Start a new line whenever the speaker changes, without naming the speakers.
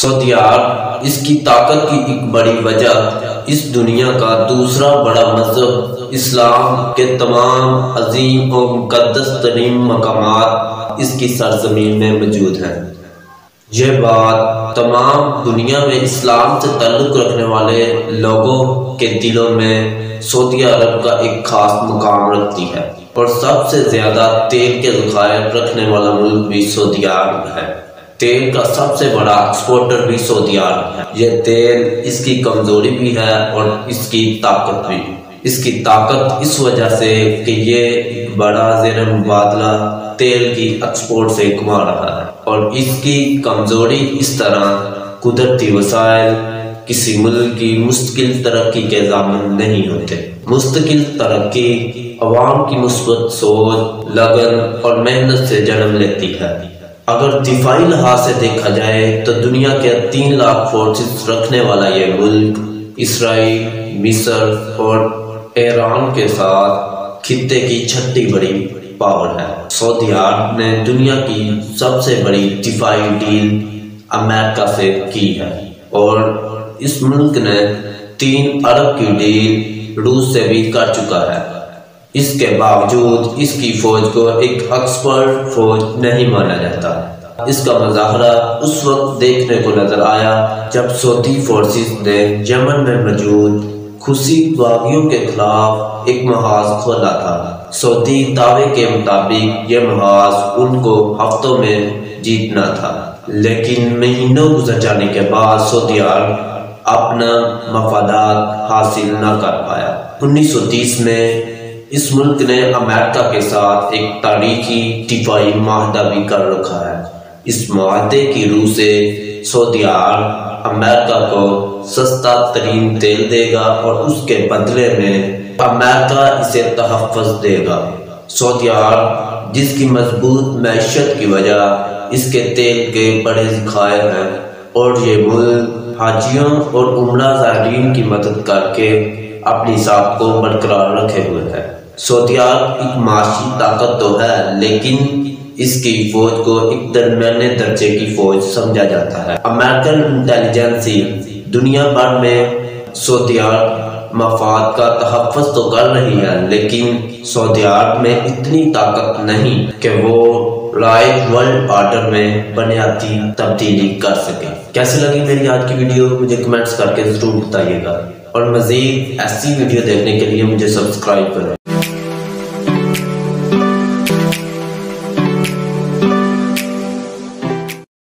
سعودی عرب اس کی طاقت کی ایک بڑی وجہ اس دنیا کا دوسرا بڑا مذہب اسلام کے تمام عظیم اور مقدس ترین مقامات اس کی سرزمین میں موجود ہیں۔ یہ بات تمام دنیا میں اسلام سے تعلق رکھنے والے لوگوں کے دلوں میں سعودی عرب کا ایک خاص مقام رکھتی ہے، اور سب سے زیادہ تیل کے ذخائر رکھنے والا ملک بھی سعودی عرب ہے۔ تیل کا سب سے بڑا ایکسپورٹر بھی سعودی عرب ہے۔ یہ تیل اس کی کمزوری بھی ہے اور اس کی طاقت بھی۔ اس کی طاقت اس وجہ سے کہ یہ ایک بڑا زیر مبادلہ تیل کی ایکسپورٹ سے کما رہا ہے، اور اس کی کمزوری اس طرح قدرتی وسائل کسی ملک کی مستقل ترقی کے ضامن نہیں ہوتے۔ مستقل ترقی عوام کی مثبت سوچ، لگن اور محنت سے جنم لیتی ہے۔ اگر دفاعی لحاظ سے دیکھا جائے تو دنیا کے 3 لاکھ فورسز رکھنے والا یہ ملک اسرائیل، مصر اور ایران کے ساتھ خطے کی 6ٹھی بڑی پاور ہے۔ سعودی عرب نے دنیا کی سب سے بڑی دفاعی ڈیل امریکہ سے کی ہے، اور اس ملک نے 3 ارب کی ڈیل روس سے بھی کر چکا ہے۔ اس کے باوجود اس کی فوج کو ایک ایکسپرٹ فوج نہیں مانا جاتا۔ اس کا مظاہرہ اس وقت دیکھنے کو نظر آیا جب سعودی فورسز نے یمن میں موجود حوثی باغیوں کے خلاف ایک محاذ کھولا تھا۔ سعودی دعوے کے مطابق یہ محاذ ان کو ہفتوں میں جیتنا تھا، لیکن مہینوں گزر جانے کے بعد سعودی عرب اپنا مفادات حاصل نہ کر پایا۔ 1930 میں اس ملک نے امریکہ کے ساتھ ایک تاریخی دفاعی معاہدہ بھی کر رکھا ہے۔ اس معاہدے کی روح سے سعودی عرب امریکہ کو سستا ترین تیل دے گا، اور اس کے بدلے میں امریکہ اسے تحفظ دے گا۔ سعودی عرب جس کی مضبوط معیشت کی وجہ اس کے تیل کے بڑے ذخائر ہیں، اور یہ ملک حاجیوں اور عمرہ زائرین کی مدد کر کے اپنی ذات کو برقرار رکھے ہوئے ہے۔ سعودی عرب ایک معاشی طاقت تو ہے، لیکن اس کی فوج کو ایک درمیانے درجے کی فوج سمجھا جاتا ہے۔ امریکن انٹیلیجنسی دنیا بھر میں سعودی عرب مفاد کا تحفظ تو کر رہی ہے، لیکن سعودی عرب میں اتنی طاقت نہیں کہ وہ رائج ورلڈ آرڈر میں بنیادی تبدیلی کر سکے۔ کیسے لگی میری آج کی ویڈیو مجھے کمنٹس کر کے ضرور بتائیے گا، اور مزید ایسی ویڈیو دیکھنے کے لیے مجھے سبسکرائب کریں۔